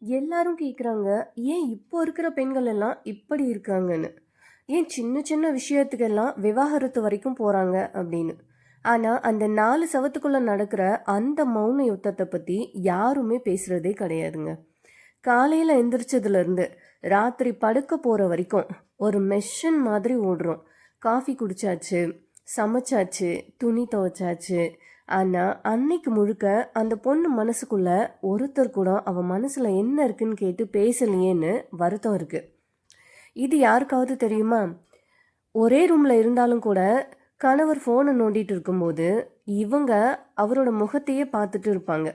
எல்லாரும் கேட்குறாங்க, ஏன் இப்போ இருக்கிற பெண்கள் எல்லாம் இப்படி இருக்காங்கன்னு. ஏன் சின்ன சின்ன விஷயத்துக்கெல்லாம் விவாகரத்து வரைக்கும் போறாங்க அப்படின்னு. ஆனா அந்த 4 செவத்துக்குள்ள நடக்கிற அந்த மௌன யுத்தத்தை பத்தி யாருமே பேசுறதே கிடையாதுங்க. காலையில எந்திரிச்சதுல இருந்து ராத்திரி படுக்க போற வரைக்கும் ஒரு மெஷின் மாதிரி ஓடுறோம். காஃபி குடிச்சாச்சு, சமைச்சாச்சு, துணி துவைச்சாச்சு. ஆனா அன்னைக்கு முழுக்க அந்த பொண்ணு மனசுக்குள்ள ஒருத்தர் கூட அவ மனசுல என்ன இருக்குன்னு கேட்டு பேசலையேன்னு வருத்தம் இருக்கு. இது யாருக்காவது தெரியுமா? ஒரே ரூம்ல இருந்தாலும் கூட கணவர் ஃபோனை நோண்டிட்டு இருக்கும்போது இவங்க அவரோட முகத்தையே பார்த்துட்டு இருப்பாங்க,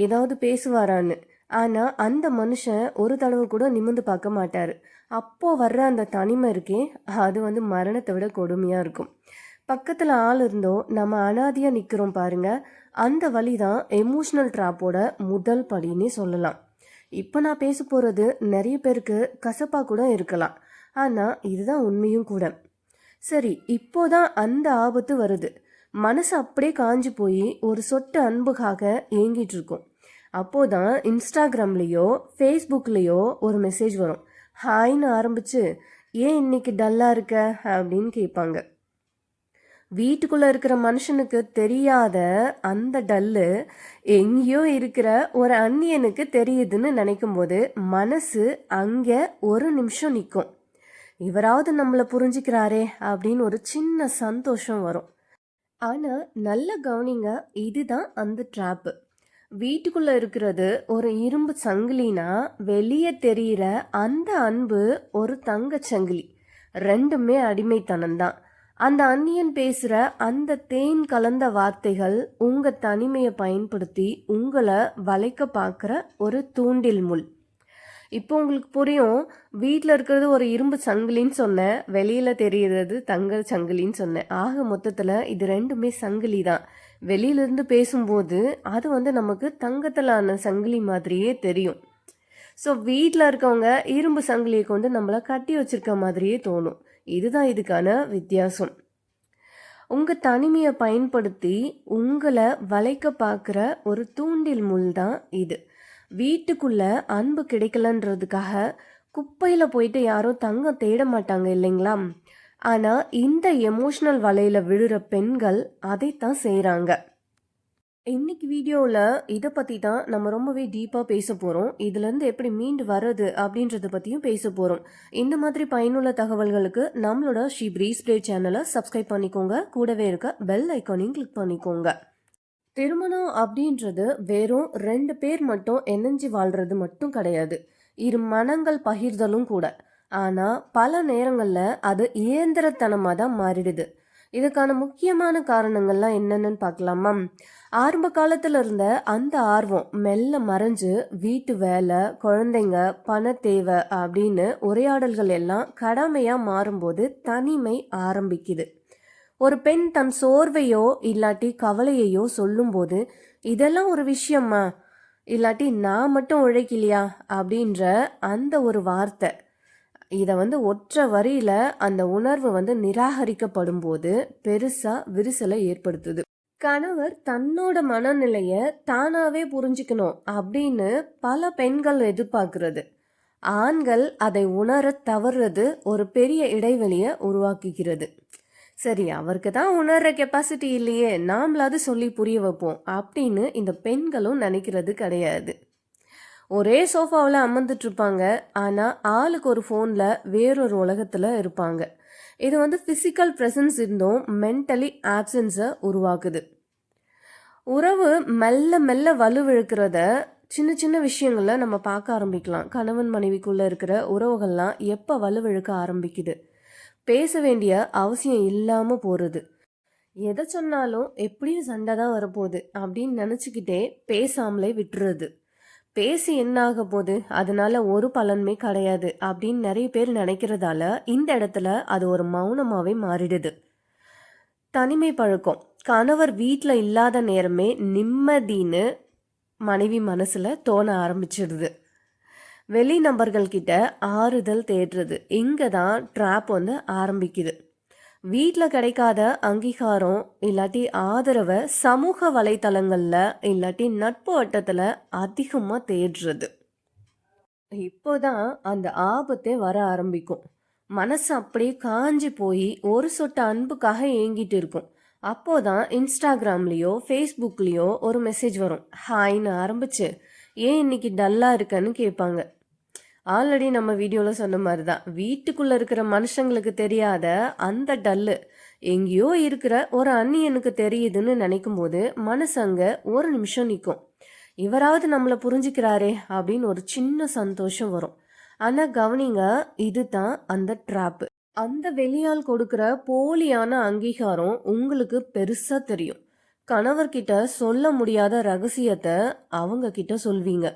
ஏதாவது பேசுவாரான்னு. ஆனா அந்த மனுஷன் ஒரு தடவை கூட நிமிர்ந்து பார்க்க மாட்டாரு. அப்போ வர்ற அந்த தனிமை இருக்கே, அது வந்து மரணத்தை விட கொடுமையா இருக்கும். பக்கத்துல ஆள் இருந்தோ நம்ம அனாதையா நிக்கிறோம் பாருங்க. அந்த வழி தான் எமோஷனல் ட்ராப்போட முதல் படின்னே சொல்லலாம். இப்போ நான் பேச போறது நிறைய பேருக்கு கசப்பா கூட இருக்கலாம். ஆனா இதுதான் உண்மையும் கூட. சரி, இப்போதான் அந்த ஆபத்து வருது. மனசு அப்படியே காஞ்சு போய் ஒரு சொட்டு அன்புக்காக ஏங்கிட்டு இருக்கும். அப்போதான் இன்ஸ்டாகிராம்லேயோ ஃபேஸ்புக்லேயோ ஒரு மெசேஜ் வரும். ஹாய்னு ஆரம்பிச்சு, ஏன் இன்னைக்கு டல்லாக இருக்க அப்படின்னு கேட்பாங்க. வீட்டுக்குள்ளே இருக்கிற மனுஷனுக்கு தெரியாத அந்த டல்லு எங்கேயோ இருக்கிற ஒரு அந்நியனுக்கு தெரியுதுன்னு நினைக்கும் போது மனசு அங்கே ஒரு நிமிஷம் நிற்கும். இவராவது நம்மளை புரிஞ்சுக்கிறாரே அப்படின்னு ஒரு சின்ன சந்தோஷம் வரும். ஆனால் நல்ல கவனிங்க, இதுதான் அந்த ட்ராப்பு. வீட்டுக்குள்ளே இருக்கிறது ஒரு இரும்பு சங்கிலினா வெளியே தெரிகிற அந்த அன்பு ஒரு தங்க சங்கிலி. ரெண்டுமே அடிமைத்தனம்தான். அந்த அந்நியன் பேசுகிற அந்த தேன் கலந்த வார்த்தைகள் உங்கள் தனிமையை பயன்படுத்தி உங்களை வளைக்க பார்க்குற ஒரு தூண்டில் முள். இப்போ உங்களுக்கு புரியும், வீட்டில் இருக்கிறது ஒரு இரும்பு சங்கிலின்னு சொன்னேன், வெளியில் தெரிகிறது தங்க சங்கிலின்னு சொன்னேன். ஆக மொத்தத்தில் இது ரெண்டுமே சங்கிலி தான். வெளியிலேருந்து பேசும்போது அது வந்து நமக்கு தங்கத்திலான சங்கிலி மாதிரியே தெரியும். ஸோ வீட்டில் இருக்கவங்க இரும்பு சங்கிலியை கொண்டு நம்மளை கட்டி வச்சிருக்க மாதிரியே தோணும். இதுதான் இதுக்கான வித்தியாசம். உங்கள் தனிமையை பயன்படுத்தி உங்களை வளைக்க பார்க்குற ஒரு தூண்டில் முள் தான் இது. வீட்டுக்குள்ள அன்பு கிடைக்கலன்றதுக்காக குப்பையில் போயிட்டு யாரும் தங்கம் தேட மாட்டாங்க இல்லைங்களா? ஆனால் இந்த எமோஷ்னல் வலையில விழுற பெண்கள் அதைத்தான் செய்கிறாங்க. இன்னைக்கு வீடியோவில் இதை பற்றி தான் நம்ம ரொம்பவே டீப்பாக பேச போகிறோம். இதுலேருந்து எப்படி மீண்டு வர்றது அப்படின்றத பற்றியும் பேச போகிறோம். இந்த மாதிரி பயனுள்ள தகவல்களுக்கு நம்மளோட ஸ்ரீ பிரீஸ் பிரே சேனலை சப்ஸ்கிரைப் பண்ணிக்கோங்க. கூடவே இருக்க பெல் ஐக்கானையும் கிளிக் பண்ணிக்கோங்க. திருமணம் அப்படின்றது வெறும் 2 பேர் மட்டும் இணைஞ்சு வாழ்றது மட்டும் கிடையாது. இரு மனங்கள் பகிர்தலும் கூட. ஆனால் பல நேரங்களில் அது இயந்திரத்தனமாக தான் மாறிடுது. இதுக்கான முக்கியமான காரணங்கள்லாம் என்னென்னு பார்க்கலாமா? ஆரம்ப காலத்தில் இருந்த அந்த ஆர்வம் மெல்ல மறைஞ்சு வீட்டு வேலை, குழந்தைங்க, பண தேவை அப்படின்னு உரையாடல்கள் எல்லாம் கடமையாக மாறும்போது தனிமை ஆரம்பிக்குது. ஒரு பெண் தன் சோர்வையோ இல்லாட்டி கவலையையோ சொல்லும்போது, இதெல்லாம் ஒரு விஷயமா, இல்லாட்டி நான் மட்டும் உழைக்கலையா அப்படின்ற அந்த ஒரு வார்த்தை, இதை வந்து ஒற்றை வரியில அந்த உணர்வு வந்து நிராகரிக்கப்படும் போது பெருசா விரிசலை ஏற்படுத்துது. கணவர் தன்னோட மனநிலைய தானாவே புரிஞ்சுக்கணும் அப்படின்னு பல பெண்கள் எதிர்பார்க்கிறது. ஆண்கள் அதை உணர தவறுறது ஒரு பெரிய இடைவெளியை உருவாக்குகிறது. சரி, அவருக்கு தான் உணர்ற கெப்பாசிட்டி இல்லையே, நாமளாவது சொல்லி புரிய வைப்போம் அப்படின்னு இந்த பெண்களும் நினைக்கிறது கிடையாது. ஒரே சோஃபாவில் அமர்ந்துட்டு இருப்பாங்க, ஆனால் ஆளுக்கு ஒரு ஃபோனில் வேறொரு உலகத்தில் இருப்பாங்க. இது வந்து ஃபிசிக்கல் ப்ரெசன்ஸ் இருந்தும் மென்டலி ஆப்சன்ஸை உருவாக்குது. உறவு மெல்ல மெல்ல வலுவிழுக்கிறத சின்ன சின்ன விஷயங்களில் நம்ம பார்க்க ஆரம்பிக்கலாம். கணவன் மனைவிக்குள்ளே இருக்கிற உறவுகள்லாம் எப்போ வலுவிழுக்க ஆரம்பிக்குது? பேச வேண்டிய அவசியம் இல்லாமல் போகிறது. எதை சொன்னாலும் எப்படியும் சண்டை தான் வரப்போகுது அப்படின்னு நினச்சிக்கிட்டே பேசாமலே விட்டுறது. பேசி என்ன ஆக போகுது, அதனால ஒரு பலனுமே கிடையாது அப்படின்னு நிறைய பேர் நினைக்கிறதால இந்த இடத்துல அது ஒரு மௌனமாகவே மாறிடுது. தனிமை பழக்கம். கணவர் வீட்டில் இல்லாத நேரமே நிம்மதின்னு மனைவி மனசில் தோண ஆரம்பிச்சிடுது. வெளி நபர்கள் கிட்ட ஆறுதல் தேடுறது, இங்கே தான் ட்ராப் வந்து ஆரம்பிக்குது. வீட்டில் கிடைக்காத அங்கீகாரம் இல்லாட்டி ஆதரவை சமூக வலைத்தளங்களில் இல்லாட்டி நட்பு வட்டத்தில் அதிகமாக தேடுறது. இப்போதான் அந்த ஆபத்தே வர ஆரம்பிக்கும். மனசு அப்படியே காஞ்சு போய் ஒரு சொட்டு அன்புக்காக ஏங்கிட்டு இருக்கும். அப்போதான் இன்ஸ்டாகிராம்லயோ ஃபேஸ்புக்லயோ ஒரு மெசேஜ் வரும். ஹாய்ன்னு ஆரம்பிச்சு, ஏன் இன்னைக்கு டல்லா இருக்கன்னு கேட்பாங்க. ஆல்ரெடி நம்ம வீடியோல சொன்ன மாதிரி தான், வீட்டுக்குள்ள இருக்கிற மனுஷங்களுக்கு தெரியாத அந்த டல்லு எங்கேயோ இருக்கிற ஒரு அந்நியனுக்கு தெரியுதுன்னு நினைக்கும் போது மனசு அங்க ஒரு நிமிஷம் நிற்கும். இவராவது நம்மளை புரிஞ்சுக்கிறாரே அப்படின்னு ஒரு சின்ன சந்தோஷம் வரும். ஆனா கவனிங்க, இதுதான் அந்த ட்ராப்பு. அந்த வெளியால் கொடுக்கிற போலியான அங்கீகாரம் உங்களுக்கு பெருசா தெரியும். கணவர்கிட்ட சொல்ல முடியாத ரகசியத்தை அவங்க கிட்ட சொல்வீங்க.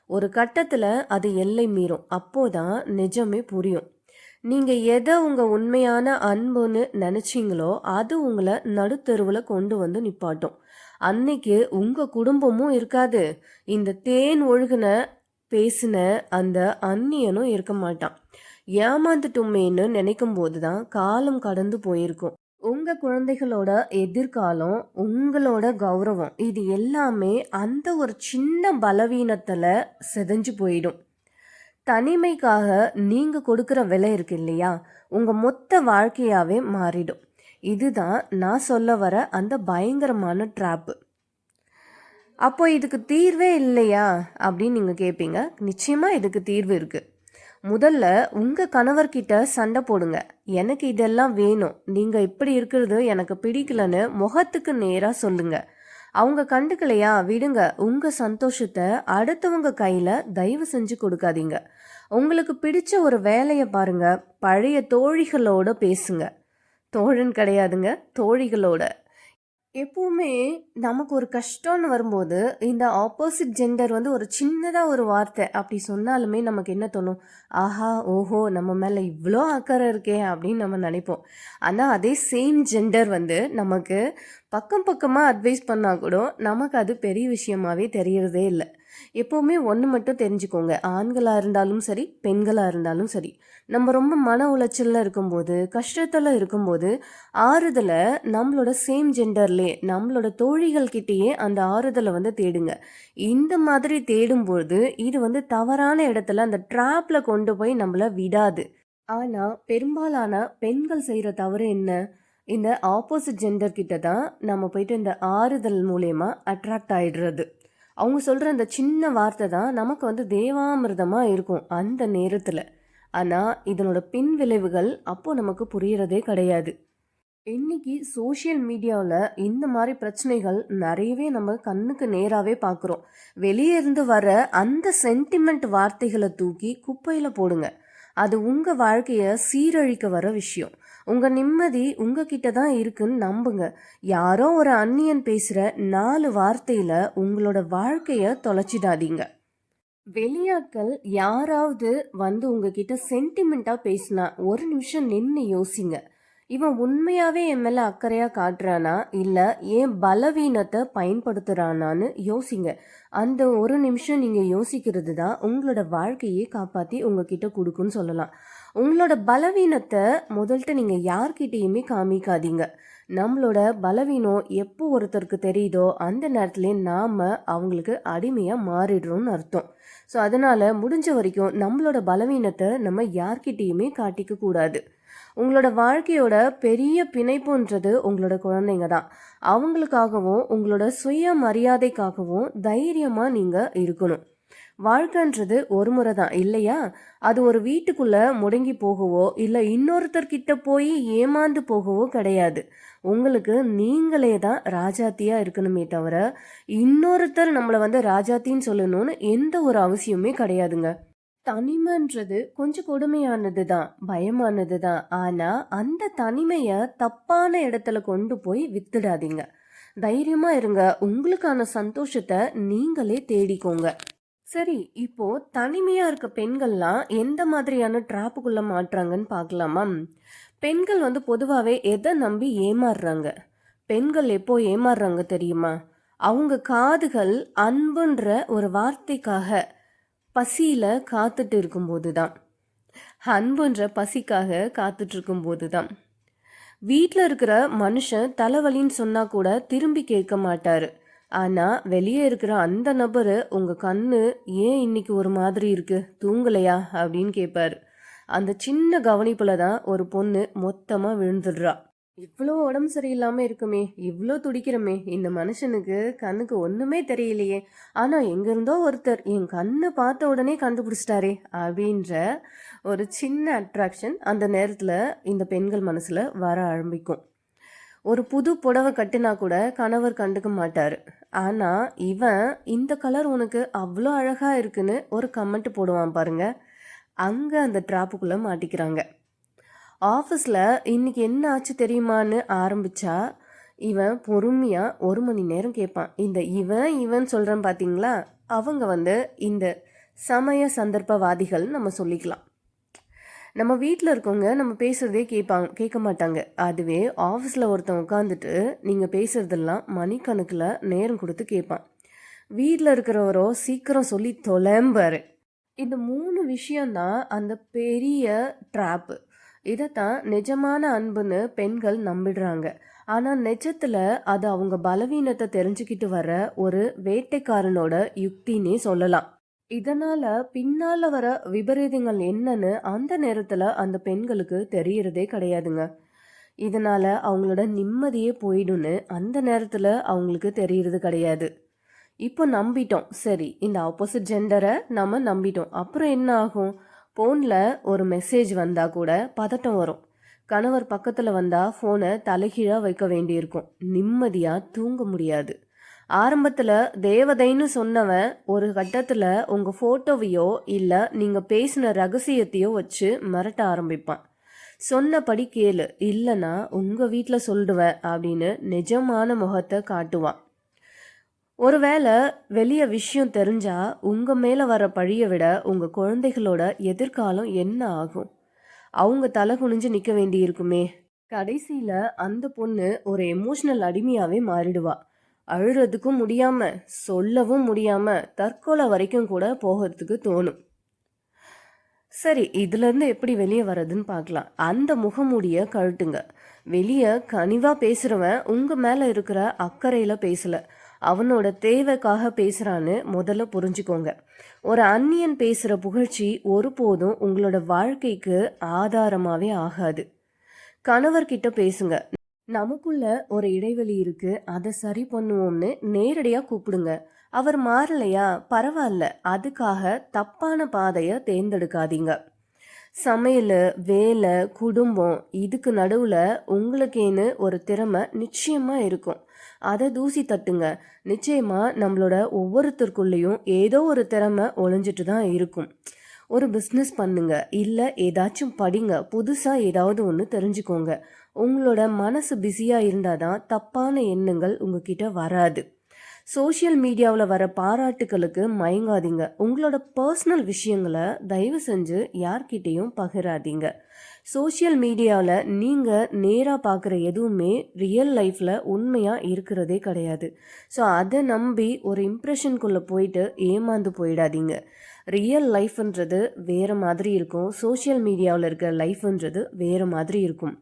ஒரு கட்டத்துல அது எல்லை மீறும். அப்போதான் நிஜமே புரியும். நீங்க எதை உங்க உண்மையான அன்புன்னு நினைச்சீங்களோ அது உங்களை நடுத்தெருவுல கொண்டு வந்து நிப்பாட்டும். அன்னைக்கு உங்க குடும்பமும் இருக்காது, இந்த தேன் ஒழுகுன பேசின அந்த அந்நியனும் இருக்க மாட்டான். ஏமாந்துட்டோமேன்னு நினைக்கும் போதுதான் காலம் கடந்து போயிருக்கும். உங்க குழந்தைகளோட எதிர்காலம், உங்களோட கௌரவம், இது எல்லாமே அந்த ஒரு சின்ன பலவீனத்துல செதஞ்சு போயிடும். தனிமைக்காக நீங்க கொடுக்கிற விலை இருக்கு இல்லையா, உங்க மொத்த வாழ்க்கையாவே மாறிடும். இதுதான் நான் சொல்ல வர அந்த பயங்கரமான ட்ராப்பு. அப்போ இதுக்கு தீர்வே இல்லையா அப்படின்னு நீங்க கேட்பீங்க. நிச்சயமா இதுக்கு தீர்வு இருக்கு. முதல்ல உங்க கணவர்கிட்ட சண்டை போடுங்க. எனக்கு இதெல்லாம் வேணும், நீங்க இப்படி இருக்கிறது எனக்கு பிடிக்கலன்னு முகத்துக்கு நேரா சொல்லுங்க. அவங்க கண்டுக்கலையா விடுங்க. உங்க சந்தோஷத்தை அடுத்தவங்க கையில தயவு செஞ்சு கொடுக்காதீங்க. உங்களுக்கு பிடிச்ச ஒரு வேலையை பாருங்க. பழைய தோழிகளோட பேசுங்க. தோழன் கிடையாதுங்க, தோழிகளோட. எப்பவுமே நமக்கு ஒரு கஷ்டம்னு வரும்போது இந்த ஆப்போசிட் ஜெண்டர் வந்து ஒரு சின்னதாக ஒரு வார்த்தை அப்படி சொன்னாலுமே நமக்கு என்ன தோணும்? ஆஹா ஓஹோ, நம்ம மேலே இவ்வளோ அக்கறை இருக்கே அப்படின்னு நம்ம நினைப்போம். ஆனால் அதே சேம் ஜெண்டர் வந்து நமக்கு பக்கம் பக்கமாக அட்வைஸ் பண்ணால் கூட நமக்கு அது பெரிய விஷயமாவே தெரியறதே இல்லை. எப்போவுமே ஒன்று மட்டும் தெரிஞ்சுக்கோங்க, ஆண்களாக இருந்தாலும் சரி பெண்களாக இருந்தாலும் சரி, நம்ம ரொம்ப மன உளைச்சலில் இருக்கும்போது கஷ்டத்தில் இருக்கும்போது ஆறுதலை நம்மளோட சேம் ஜெண்டர்லே நம்மளோட தோழிகள் கிட்டேயே அந்த ஆறுதலை வந்து தேடுங்க. இந்த மாதிரி தேடும்போது இது வந்து தவறான இடத்துல அந்த ட்ராப்ல கொண்டு போய் நம்மள விடாது. ஆனால் பெரும்பாலான பெண்கள் செய்கிற தவறு என்ன? இந்த ஆப்போசிட் ஜெண்டர் கிட்ட தான் நம்ம போயிட்டு இந்த ஆறுதல் மூலயமா அட்ராக்ட் ஆயிடுறது. அவங்க சொல்கிற அந்த சின்ன வார்த்தை தான் நமக்கு வந்து தேவாமிர்தமாக இருக்கும் அந்த நேரத்தில். ஆனால் இதனோட பின் விளைவுகள் அப்போ நமக்கு புரியறதே கிடையாது. இன்னைக்கு சோஷியல் மீடியாவில் இந்த மாதிரி பிரச்சனைகள் நிறையவே நம்ம கண்ணுக்கு நேராகவே பார்க்குறோம். வெளியே இருந்து வர அந்த சென்டிமெண்ட் வார்த்தைகளை தூக்கி குப்பையில் போடுங்க. அது உங்கள் வாழ்க்கையை சீரழிக்க வர விஷயம். உங்கள் நிம்மதி உங்ககிட்ட தான் இருக்குன்னு நம்புங்க. யாரோ ஒரு அந்நியன் பேசுகிற 4 வார்த்தையில் உங்களோட வாழ்க்கையை தொலைச்சிடாதீங்க. வெளியாட்கள் யாராவது வந்து உங்ககிட்ட சென்டிமெண்ட்டாக பேசினா ஒரு நிமிஷம் நின்று யோசிங்க. இவன் உண்மையாகவே என் மேலே அக்கறையாக காட்டுறானா இல்லை ஏன் பலவீனத்தை பயன்படுத்துகிறானான்னு யோசிங்க. அந்த ஒரு நிமிஷம் நீங்கள் யோசிக்கிறது தான் உங்களோட வாழ்க்கையை காப்பாற்றி உங்ககிட்ட கொடுக்குன்னு சொல்லலாம். உங்களோட பலவீனத்தை முதல்ல நீங்கள் யார்கிட்டேயுமே காமிக்காதீங்க. நம்மளோட பலவீனம் எப்போ ஒருத்தருக்கு தெரியுதோ அந்த நேரத்துலேயே நாம் அவங்களுக்கு அடிமையாக மாறிடுறோம்னு அர்த்தம். ஸோ அதனால் முடிஞ்ச வரைக்கும் நம்மளோட பலவீனத்தை நம்ம யார்கிட்டேயுமே காட்டிக்க கூடாது. உங்களோட வாழ்க்கையோட பெரிய பிணைப்புன்றது உங்களோட குழந்தைங்க தான். அவங்களுக்காகவும் உங்களோட சுய மரியாதைக்காகவும் தைரியமாக நீங்கள் இருக்கணும். வாழ்க்கைன்றது ஒரு முறை தான் இல்லையா? அது ஒரு வீட்டுக்குள்ள முடங்கி போகவோ இல்லை இன்னொருத்தர்கிட்ட போய் ஏமாந்து போகவோ கிடையாது. உங்களுக்கு நீங்களே தான் ராஜாத்தியா இருக்கணுமே தவிர இன்னொருத்தர் நம்மளை வந்து ராஜாத்தின்னு சொல்லணும்னு எந்த ஒரு அவசியமே கிடையாதுங்க. தனிமைன்றது கொஞ்சம் கொடுமையானது தான், பயமானது தான். ஆனால் அந்த தனிமையை தப்பான இடத்துல கொண்டு போய் வித்துடாதீங்க. தைரியமாக இருங்க. உங்களுக்கான சந்தோஷத்தை நீங்களே தேடிக்கோங்க. சரி, இப்போ தனிமையாக இருக்க பெண்கள்லாம் எந்த மாதிரியான ட்ராப்புக்குள்ளே மாட்டுறாங்கன்னு பார்க்கலாமா? பெண்கள் வந்து பொதுவாகவே எதை நம்பி ஏமாறுறாங்க? பெண்கள் எப்போ ஏமாறுறாங்க தெரியுமா? அவங்க காதுகள் அன்புன்ற ஒரு வார்த்தைக்காக பசியில் காத்துட்டு இருக்கும்போது தான், அன்புன்ற பசிக்காக காத்துட்டு இருக்கும்போது தான். வீட்டில் இருக்கிற மனுஷன் தலைவலின்னு சொன்னால் கூட திரும்பி கேட்க மாட்டார். ஆனா வெளியே இருக்கிற அந்த நபரு உங்க கண்ணு ஏன் இன்னைக்கு ஒரு மாதிரி இருக்கு, தூங்கலையா அப்படின்னு கேட்பாரு. அந்த சின்ன கவனிப்புல தான் ஒரு பொண்ணு மொத்தமா விழுந்துடுறா. இவ்வளோ உடம்பு சரியில்லாம இருக்குமே, இவ்வளோ துடிக்கிறமே, இந்த மனுஷனுக்கு கண்ணுக்கு ஒண்ணுமே தெரியலையே, ஆனா எங்கிருந்தோ ஒருத்தர் என் கண்ணை பார்த்த உடனே கண்டுபிடிச்சிட்டாரே அப்படின்ற ஒரு சின்ன அட்ராக்ஷன் அந்த நேரத்துல இந்த பெண்கள் மனசுல வர ஆரம்பிக்கும். ஒரு புது புடவை கட்டினா கூட கணவர் கண்டுக்க மாட்டாரு. ஆனா இவன் இந்த கலர் உனக்கு அவ்வளோ அழகா இருக்குன்னு ஒரு கமெண்ட் போடுவான் பாருங்க. அங்க அந்த ட்ராப்புக்குள்ள மாட்டிக்கிறாங்க. ஆஃபீஸில் இன்னைக்கு என்ன ஆச்சு தெரியுமான்னு ஆரம்பிச்சா இவன் பொறுமையாக 1 மணி நேரம் கேட்பான். இந்த இவன் இவன் சொல்கிறேன் பார்த்தீங்களா, அவங்க இந்த சமய சந்தர்ப்பவாதிகள் நம்ம சொல்லிக்கலாம். நம்ம வீட்டில் இருக்கவங்க நம்ம பேசுகிறதே கேட்க மாட்டாங்க. அதுவே ஆஃபீஸில் ஒருத்தன் உட்காந்துட்டு நீங்கள் பேசுகிறதெல்லாம் மணிக்கணக்கில் நேரம் கொடுத்து கேட்பான். வீட்டில் இருக்கிறவரோ சீக்கிரம் சொல்லி தொலைம்பாரு. இந்த 3 விஷயம்தான் அந்த பெரிய ட்ராப்பு. இதைத்தான் நிஜமான அன்புன்னு பெண்கள் நம்பிடுறாங்க. ஆனால் நிஜத்தில் அது அவங்க பலவீனத்தை தெரிஞ்சுக்கிட்டு வர ஒரு வேட்டைக்காரனோட யுக்தின்னே சொல்லலாம். இதனால் பின்னால் வர விபரீதங்கள் என்னன்னு அந்த நேரத்தில் அந்த பெண்களுக்கு தெரியறதே கிடையாதுங்க. இதனால் அவங்களோட நிம்மதியே போயிடும்னு அந்த நேரத்தில் அவங்களுக்கு தெரியறது கிடையாது. இப்போ நம்பிட்டோம், சரி இந்த ஆப்போசிட் ஜெண்டரை நம்ம நம்பிட்டோம், அப்புறம் என்ன ஆகும்? ஃபோனில் ஒரு மெசேஜ் வந்தால் கூட பதட்டம் வரும். கணவர் பக்கத்தில் வந்தால் ஃபோனை தலைகீழாக வைக்க வேண்டியிருக்கும். நிம்மதியாக தூங்க முடியாது. ஆரம்பத்தில் தேவதைன்னு சொன்னவன் ஒரு கட்டத்தில் உங்கள் ஃபோட்டோவையோ இல்லை நீங்கள் பேசின ரகசியத்தையோ வச்சு மிரட்ட ஆரம்பிப்பான். சொன்னபடி கேளு, இல்லைன்னா உங்கள் வீட்டில் சொல்லிடுவேன் அப்படின்னு நிஜமான முகத்தை காட்டுவான். ஒருவேளை வெளியே விஷயம் தெரிஞ்சா உங்க மேல வர பழியை விட உங்க குழந்தைகளோட எதிர்காலம் என்ன ஆகும்? அவங்க தலை குனிஞ்சு நிக்க வேண்டி இருக்குமே. கடைசியில அந்த பொண்ணு ஒரு எமோஷனல் அடிமையாவே மாறிடுவா. அழுறதுக்கும் முடியாம சொல்லவும் முடியாம தற்கொலை வரைக்கும் கூட போகிறதுக்கு தோணும். சரி, இதுல இருந்து எப்படி வெளியே வர்றதுன்னு பார்க்கலாம். அந்த முகமூடிய கழட்டுங்க. வெளியே கனிவா பேசுறவன் உங்க மேல இருக்கிற அக்கறையில பேசல, அவனோட தேவைக்காக பேசுறான்னு முதல்ல புரிஞ்சுக்கோங்க. ஒரு அந்நியன் பேசுற புகழ்ச்சி ஒருபோதும் உங்களோட வாழ்க்கைக்கு ஆதாரமாவே ஆகாது. கணவர்கிட்ட பேசுங்க. நமக்குள்ள ஒரு இடைவெளி இருக்கு, அதை சரி பண்ணுவோம்னு நேரடியா கூப்பிடுங்க. அவர் மாறலையா, பரவாயில்ல, அதுக்காக தப்பான பாதையை தேர்ந்தெடுக்காதீங்க. சமையல், வேலை, குடும்பம், இதுக்கு நடுவில் உங்களுக்கேன்னு ஒரு திறமை நிச்சயமா இருக்கும். அதை தூசி தட்டுங்க. நிச்சயமா நம்மளோட ஒவ்வொருத்தருக்குள்ளேயும் ஏதோ ஒரு திறமை ஒளிஞ்சிட்டு தான் இருக்கும். ஒரு பிஸ்னஸ் பண்ணுங்க, இல்லை ஏதாச்சும் படிங்க, புதுசாக ஏதாவது ஒன்று தெரிஞ்சுக்கோங்க. உங்களோட மனசு பிஸியாக இருந்தால் தான் தப்பான எண்ணங்கள் உங்ககிட்ட வராது. சோஷியல் மீடியாவில் வர பாராட்டுகளுக்கு மயங்காதீங்க. உங்களோட பர்சனல் விஷயங்களை தயவு செஞ்சு யார்கிட்டையும் பகிராதீங்க. சோஷியல் மீடியாவில் நீங்கள் நேராக பார்க்குற எதுவுமே ரியல் லைஃப்பில் உண்மையாக இருக்கிறதே கிடையாது. ஸோ அதை நம்பி ஒரு இம்ப்ரெஷனுக்குள்ளே போயிட்டு ஏமாந்து போயிடாதீங்க. ரியல் லைஃப்ன்றது வேறு மாதிரி இருக்கும், சோஷியல் மீடியாவில் இருக்கிற லைஃப்ன்றது வேறு மாதிரி இருக்கும்.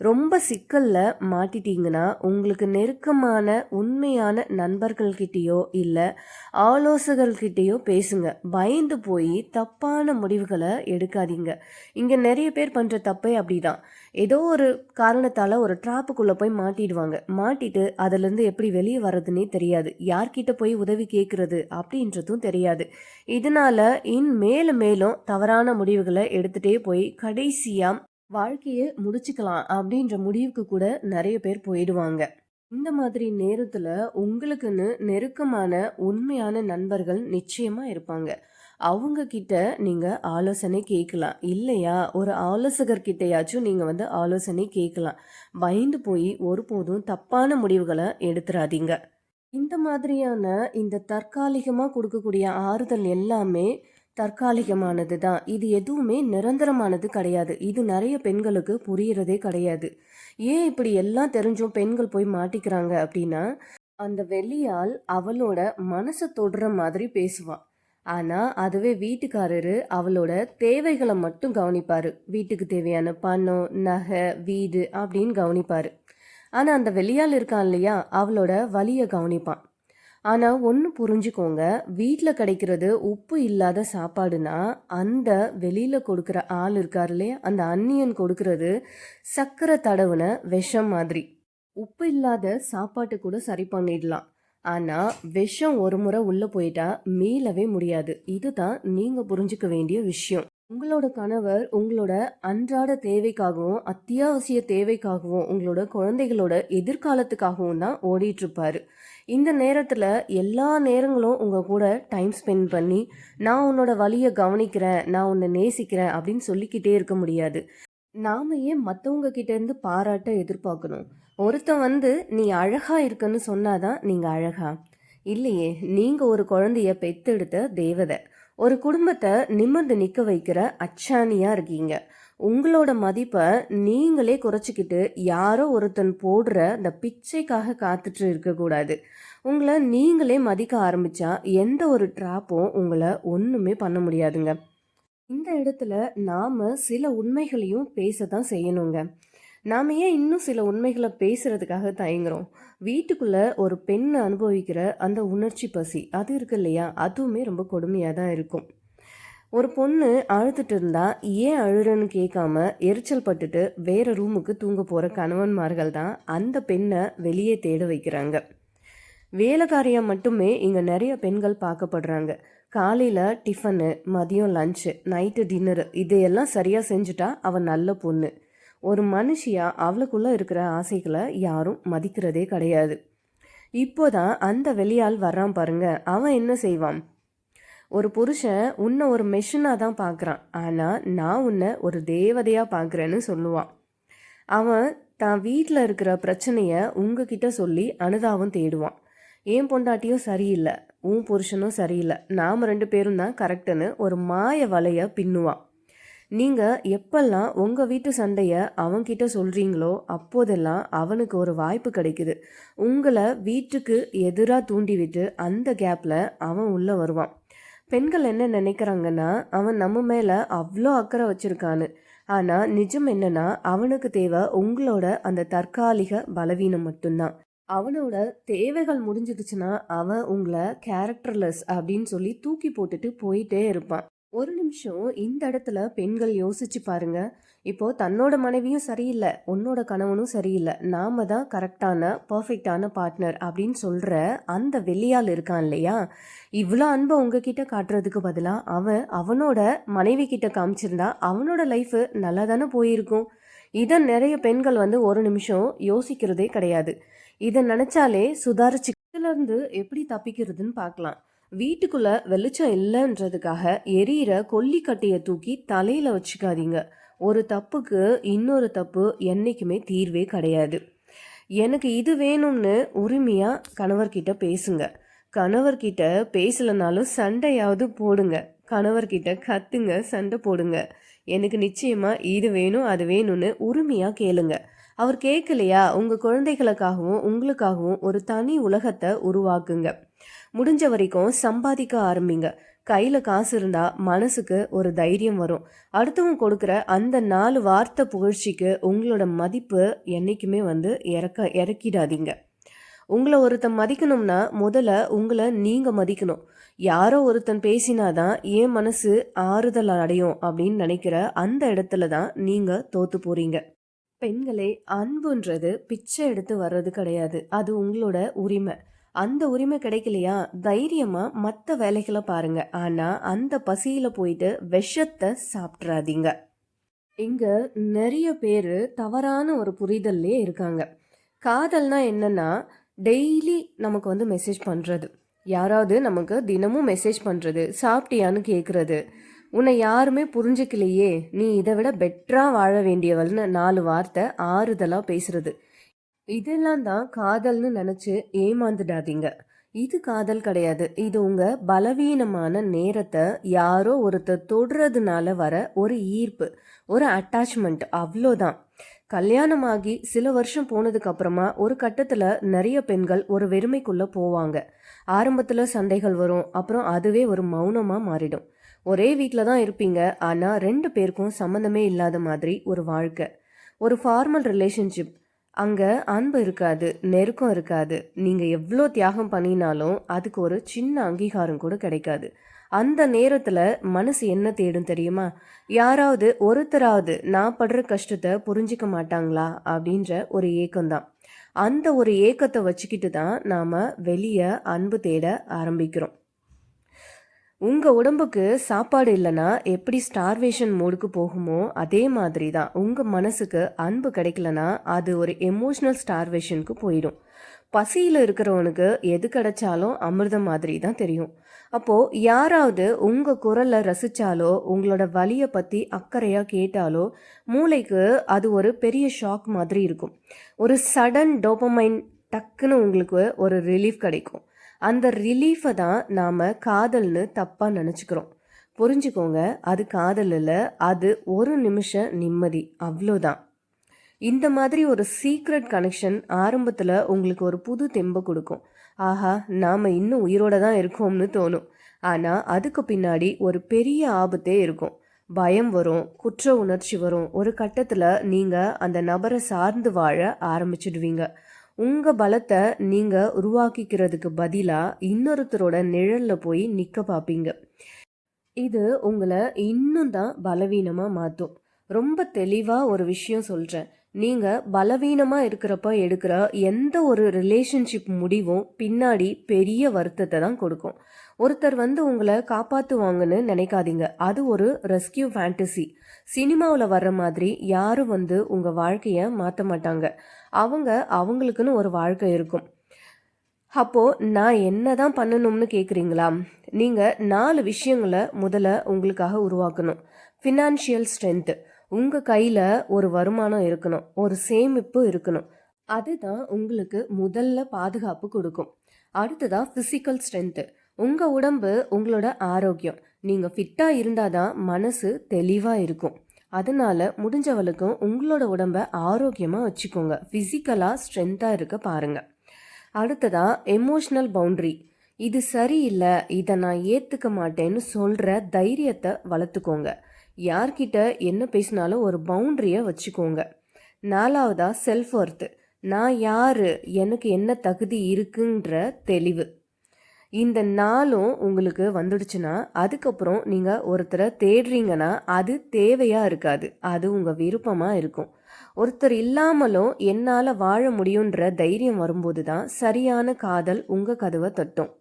ரொம்ப சிக்கலில் மாட்டிட்டீங்கன்னா உங்களுக்கு நெருக்கமான உண்மையான நண்பர்கள்கிட்டேயோ இல்லை ஆலோசகர்கள்கிட்டேயோ பேசுங்க. பயந்து போய் தப்பான முடிவுகளை எடுக்காதீங்க. இங்கே நிறைய பேர் பண்ணுற தப்பே அப்படிதான். ஏதோ ஒரு காரணத்தால் ஒரு ட்ராப்புக்குள்ளே போய் மாட்டிடுவாங்க. மாட்டிட்டு அதிலேருந்து எப்படி வெளியே வர்றதுன்னே தெரியாது. யார்கிட்ட போய் உதவி கேட்குறது அப்படின்றதும் தெரியாது. இதனால் மேலும் மேலும் தவறான முடிவுகளை எடுத்துகிட்டே போய் கடைசியாக வாழ்க்கையை முடிச்சுக்கலாம் அப்படின்ற முடிவுக்கு கூட நிறைய பேர் போயிடுவாங்க. இந்த மாதிரி நேரத்தில் உங்களுக்குன்னு நெருக்கமான உண்மையான நண்பர்கள் நிச்சயமாக இருப்பாங்க. அவங்க கிட்ட நீங்கள் ஆலோசனை கேட்கலாம். இல்லையா ஒரு ஆலோசகர்கிட்டையாச்சும் நீங்கள் ஆலோசனை கேட்கலாம். பயந்து போய் ஒருபோதும் தப்பான முடிவுகளை எடுத்துடாதீங்க. இந்த மாதிரியான இந்த தற்காலிகமாக கொடுக்கக்கூடிய ஆறுதல் எல்லாமே தற்காலிகமானது தான். இது எதுவுமே நிரந்தரமானது கிடையாது. இது நிறைய பெண்களுக்கு புரியறதே கிடையாது. ஏன் இப்படி எல்லாம் தெரிஞ்சும் பெண்கள் போய் மாட்டிக்கிறாங்க அப்படின்னா, அந்த வெளியால் அவளோட மனசை தொடுற மாதிரி பேசுவான். ஆனால் அதுவே வீட்டுக்காரரு அவளோட தேவைகளை மட்டும் கவனிப்பார். வீட்டுக்கு தேவையான பணம், நகை, வீடு அப்படின்னு கவனிப்பார். ஆனால் அந்த வெளியால் இருக்கான் இல்லையா, அவளோட வலியை கவனிப்பான். ஆனா ஒண்ணு புரிஞ்சுக்கோங்க. வீட்ல கிடைக்கிறது உப்பு இல்லாத சாப்பாடுனா, அந்த வெளியில கொடுக்குற ஆள் இருக்காரு இல்லையா? அந்த அந்நியன் கொடுக்கிறது சர்க்கரை தடவுன விஷம் மாதிரி. உப்பு இல்லாத சாப்பாட்டு கூட சரி பண்ணிடலாம். ஆனா, விஷம் ஒரு முறை உள்ள போயிட்டா மீளவே முடியாது. இதுதான் நீங்க புரிஞ்சுக்க வேண்டிய விஷயம். உங்களோட கணவர் உங்களோட அன்றாட தேவைக்காகவும், அத்தியாவசிய தேவைக்காகவும், உங்களோட குழந்தைகளோட எதிர்காலத்துக்காகவும் தான் ஓடிட்டு இருப்பாரு. இந்த நேரத்துல எல்லா நேரங்களும் உங்க கூட டைம் ஸ்பெண்ட் பண்ணி, நான் உன்னோட வலிய கவனிக்கிறேன், நான் உன்னை நேசிக்கிறேன் அப்படின்னு சொல்லிக்கிட்டே இருக்க முடியாது. நாம ஏன் மத்தவங்க கிட்ட இருந்து பாராட்ட எதிர்பார்க்கணும்? ஒருத்தன் வந்து நீ அழகா இருக்கன்னு சொன்னாதான் நீங்க அழகா? இல்லையே, நீங்க ஒரு குழந்தைய பெத்தெடுத்த தேவதை. ஒரு குடும்பத்தை நிமிர்ந்து நிக்க வைக்கிற அச்சாணியா இருக்கீங்க. உங்களோட மதிப்பை நீங்களே குறைச்சிக்கிட்டு யாரோ ஒருத்தன் போடுற அந்த பிச்சைக்காக காத்துட்டு இருக்கக்கூடாது. உங்களை நீங்களே மதிக்க ஆரம்பிச்சா எந்த ஒரு ட்ராப்பும் உங்களை ஒண்ணுமே பண்ண முடியாதுங்க. இந்த இடத்துல நாம சில உண்மைகளையும் பேசத்தான் செய்யணுங்க. நாம ஏன் இன்னும் சில உண்மைகளை பேசுறதுக்காக தயங்குறோம்? வீட்டுக்குள்ள ஒரு பெண் அனுபவிக்கிற அந்த உணர்ச்சி பசி அது இருக்கு இல்லையா? அதுவுமே ரொம்ப கொடுமையா தான் இருக்கும். ஒரு பொண்ணு அழுதுட்டு இருந்தா ஏன் அழுறன்னு கேட்காம எரிச்சல் பட்டுட்டு வேற ரூமுக்கு தூங்க போற கணவன்மார்கள் தான் அந்த பெண்ணை வெளியே தேட வைக்கிறாங்க. வேலைக்காரியா மட்டுமே இங்க நிறைய பெண்கள் பார்க்கப்படுறாங்க. காலையில டிஃபனு, மதியம் லஞ்சு, நைட்டு டின்னரு இதையெல்லாம் சரியா செஞ்சுட்டா அவ நல்ல பொண்ணு. ஒரு மனுஷியா அவளுக்குள்ள இருக்கிற ஆசைகளை யாரும் மதிக்கிறதே கிடையாது. இப்போதான் அந்த வெளியாள் வர்றான் பாருங்க, அவன் என்ன செய்வான்? ஒரு புருஷன் உன்னை ஒரு மெஷினா தான் பார்க்குறான், ஆனா நான் உன்னை ஒரு தேவதையா பார்க்குறேன்னு சொல்லுவான். அவன் தான் வீட்டில் இருக்கிற பிரச்சனைய உங்ககிட்ட சொல்லி அனுதாபம் தேடுவான். என் பொண்டாட்டியும் சரியில்லை, உன் புருஷனும் சரியில்லை, நாம் 2 பேரும் தான் கரெக்டுன்னு ஒரு மாய வலைய பின்னுவான். நீங்கள் எப்பெல்லாம் உங்கள் வீட்டு சண்டையை அவன்கிட்ட சொல்கிறீங்களோ அப்போதெல்லாம் அவனுக்கு ஒரு வாய்ப்பு கிடைக்குது. உங்களை வீட்டுக்கு எதிராக தூண்டிவிட்டு அந்த கேப்பில் அவன் உள்ளே வருவான். பெண்கள் என்ன நினைக்கிறாங்கன்னா, அவன் நம்ம மேலே அவ்வளோ அக்கறை வச்சிருக்கான்னு. ஆனால் நிஜம் என்னன்னா, அவனுக்கு தேவை உங்களோட அந்த தற்காலிக பலவீனம் மட்டும்தான். அவனோட தேவைகள் முடிஞ்சிடுச்சுன்னா அவன் உங்களை கேரக்டர்லெஸ் அப்படின்னு சொல்லி தூக்கி போட்டுட்டு போயிட்டே இருப்பான். ஒரு நிமிஷம் இந்த இடத்துல பெண்கள் யோசிச்சு பாருங்க. இப்போ தன்னோட மனைவியும் சரியில்லை, உன்னோட கணவனும் சரியில்லை, நாம தான் கரெக்டான பர்ஃபெக்டான பார்ட்னர் அப்படின்னு சொல்ற அந்த வெளியாள் இருக்கான் இல்லையா? இவ்வளோ அன்பை உங்ககிட்ட காட்டுறதுக்கு பதிலாக அவன் அவனோட மனைவி கிட்ட காமிச்சிருந்தா அவனோட லைஃப் நல்லா தானே போயிருக்கும். இதை நிறைய பெண்கள் வந்து ஒரு நிமிஷம் யோசிக்கிறதே கிடையாது. இதை நினைச்சாலே சுதாரிச்சு இதுல இருந்து எப்படி தப்பிக்கிறதுன்னு பார்க்கலாம். வீட்டுக்குள்ள வெளிச்சம் இல்லைன்றதுக்காக எரியிற கொல்லிக்கட்டையை தூக்கி தலையில வச்சுக்காதீங்க. ஒரு தப்புக்கு இன்னொரு தப்பு என்னைக்குமே தீர்வே கிடையாது. எனக்கு இது வேணும்னு உரிமையா கணவர்கிட்ட பேசுங்க. கணவர்கிட்ட பேசலனாலும் சண்டையாவது போடுங்க. கணவர்கிட்ட கத்துங்க, சண்டை போடுங்க. எனக்கு நிச்சயமா இது வேணும் அது வேணும்னு உரிமையா கேளுங்க. அவர் கேட்கலையா, உங்க குழந்தைகளுக்காகவும் உங்களுக்காகவும் ஒரு தனி உலகத்தை உருவாக்குங்க. முடிஞ்ச வரைக்கும் சம்பாதிக்க ஆரம்பிங்க. கையில காசு இருந்தா மனசுக்கு ஒரு தைரியம் வரும். அடுத்தவங்க கொடுக்குற அந்த 4 வார்த்தை புகழ்ச்சிக்கு உங்களோட மதிப்பு என்னைக்குமே வந்து இறக்கிடாதீங்க. உங்களை ஒருத்தன் மதிக்கணும்னா முதல்ல உங்களை நீங்க மதிக்கணும். யாரோ ஒருத்தன் பேசினாதான் என் மனசு ஆறுதல் அடையும் அப்படின்னு நினைக்கிற அந்த இடத்துல தான் நீங்க தோத்து போறீங்க. பெண்களே, அன்புன்றது பிச்சை எடுத்து வர்றது கிடையாது. அது உங்களோட உரிமை. அந்த உரிமை கிடைக்கலையா, தைரியமா மற்ற வேலைகளை பாருங்க. ஆனா அந்த பசியில போயிட்டு விஷத்தை சாப்பிட்றாதீங்க. இங்க நிறைய பேரு தவறான ஒரு புரிதல்லே இருக்காங்க. காதல்னா என்னன்னா, டெய்லி நமக்கு வந்து மெசேஜ் பண்றது, யாராவது நமக்கு தினமும் மெசேஜ் பண்றது, சாப்பிட்டியான்னு கேட்கறது, உன்னை யாருமே புரிஞ்சுக்கலையே, நீ இதை விட பெட்டரா வாழ வேண்டியவள்னு 4 வார்த்தை ஆறுதலா பேசுறது. இதெல்லாம் தான் காதல்னு நினைச்சு ஏமாந்துடாதீங்க. இது காதல் கிடையாது. இது உங்க பலவீனமான நேரத்தை யாரோ ஒருத்தர் தொடுறதுனால வர ஒரு ஈர்ப்பு, ஒரு அட்டாச்மெண்ட், அவ்வளோதான். கல்யாணமாகி சில வருஷம் போனதுக்கு அப்புறமா ஒரு கட்டத்துல நிறைய பெண்கள் ஒரு வெறுமைக்குள்ள போவாங்க. ஆரம்பத்துல சண்டைகள் வரும், அப்புறம் அதுவே ஒரு மௌனமா மாறிடும். ஒரே வீட்டில் தான் இருப்பீங்க, ஆனா 2 பேருக்கும் சம்மந்தமே இல்லாத மாதிரி ஒரு வாழ்க்கை. ஒரு ஃபார்மல் ரிலேஷன்ஷிப், அங்க அன்பு இருக்காது, நெருக்கம் இருக்காது. நீங்க எவ்ளோ தியாகம் பண்ணினாலும் அதுக்கு ஒரு சின்ன அங்கீகாரம் கூட கிடைக்காது. அந்த நேரத்துல மனசு என்ன தேடும் தெரியுமா? யாராவது ஒருத்தராவது நான் படுற கஷ்டத்த புரிஞ்சுக்க மாட்டாங்களா? அப்படின்ற ஒரு ஏக்கம் தான். அந்த ஒரு ஏக்கத்த வச்சுக்கிட்டு தான் நாம வெளிய அன்பு தேட ஆரம்பிக்கிறோம். உங்க உடம்புக்கு சாப்பாடு இல்லைன்னா எப்படி ஸ்டார்வேஷன் மோடுக்கு போகுமோ அதே மாதிரி தான் உங்க மனசுக்கு அன்பு கிடைக்கலனா அது ஒரு எமோஷனல் ஸ்டார்வேஷனுக்கு போயிடும். பசியில் இருக்கிறவனுக்கு எது கிடைச்சாலும் அமிர்தம் மாதிரி தான் தெரியும். அப்போ யாராவது உங்க குரலை ரசிச்சாலோ உங்களோட வலியை பத்தி அக்கறையா கேட்டாலோ மூளைக்கு அது ஒரு பெரிய ஷாக் மாதிரி இருக்கும். ஒரு சடன் டோபமைன் டக்குன்னு உங்களுக்கு ஒரு ரிலீஃப் கிடைக்கும். அந்த ரிலீஃபை தான் நாம் காதல்னு தப்பாக நினச்சிக்கிறோம். புரிஞ்சுக்கோங்க, அது காதல் இல்லை, அது ஒரு நிமிஷம் நிம்மதி, அவ்வளோதான். இந்த மாதிரி ஒரு சீக்ரெட் கனெக்ஷன் ஆரம்பத்தில் உங்களுக்கு ஒரு புது தெம்பை கொடுக்கும். ஆஹா, நாம் இன்னும் உயிரோட தான் இருக்கோம்னு தோணும். ஆனால் அதுக்கு பின்னாடி ஒரு பெரிய ஆபத்தே இருக்கும். பயம் வரும், குற்ற உணர்ச்சி வரும். ஒரு கட்டத்தில் நீங்கள் அந்த நபரை சார்ந்து வாழ ஆரம்பிச்சிடுவீங்க. உங்கள் பலத்தை நீங்கள் உருவாக்கிக்கிறதுக்கு பதிலாக இன்னொருத்தரோட நிழலில் போய் நிற்க பார்ப்பீங்க. இது உங்களை இன்னும் தான் பலவீனமாக மாற்றும். ரொம்ப தெளிவாக ஒரு விஷயம் சொல்கிறேன். நீங்கள் பலவீனமாக இருக்கிறப்ப எடுக்கிற எந்த ஒரு ரிலேஷன்ஷிப் முடிவும் பின்னாடி பெரிய வருத்தத்தை தான் கொடுக்கும். ஒருத்தர் உங்களை காப்பாற்றுவாங்கன்னு நினைக்காதீங்க. அது ஒரு ரெஸ்கியூ ஃபேண்டசி. சினிமாவில் வர்ற மாதிரி யாரும் உங்கள் வாழ்க்கையை மாற்ற மாட்டாங்க. அவங்களுக்குன்னு ஒரு வாழ்க்கை இருக்கும். அப்போது நான் என்ன தான் பண்ணணும்னு கேட்குறீங்களா? நீங்கள் 4 விஷயங்களை முதல்ல உங்களுக்காக உருவாக்கணும். Financial strength. உங்கள் கையில் ஒரு வருமானம் இருக்கணும், ஒரு சேமிப்பு இருக்கணும். அதுதான் உங்களுக்கு முதல்ல பாதுகாப்பு கொடுக்கும். அடுத்ததாக ஃபிசிக்கல் ஸ்ட்ரென்த்து. உங்கள் உடம்பு உங்களோட ஆரோக்கியம். நீங்கள் ஃபிட்டாக இருந்தால் தான் மனசு தெளிவாக இருக்கும். அதனால முடிஞ்சவளுக்கும் உங்களோட உடம்பை ஆரோக்கியமாக வச்சுக்கோங்க. ஃபிசிக்கலாக ஸ்ட்ரென்த்தாக இருக்க பாருங்கள். அடுத்ததா எமோஷ்னல் பவுண்ட்ரி. இது சரியில்லை, இதை நான் ஏற்றுக்க மாட்டேன்னு சொல்கிற தைரியத்தை வளர்த்துக்கோங்க. யார்கிட்ட என்ன பேசினாலும் ஒரு பவுண்ட்ரியை வச்சுக்கோங்க. 4வதா செல்ஃப் ஒர்த்து. நான் யார், எனக்கு என்ன தகுதி இருக்குன்ற தெளிவு. இந்த நாளும் உங்களுக்கு வந்துடுச்சுன்னா அதுக்கப்புறம் நீங்கள் ஒருத்தரை தேடுறீங்கன்னா அது தேவையாக இருக்காது, அது உங்கள் விருப்பமாக இருக்கும். ஒருத்தர் இல்லாமலும் என்னால் வாழ முடியுன்ற தைரியம் வரும்போது தான் சரியான காதல் உங்கள் கதவை தட்டும்.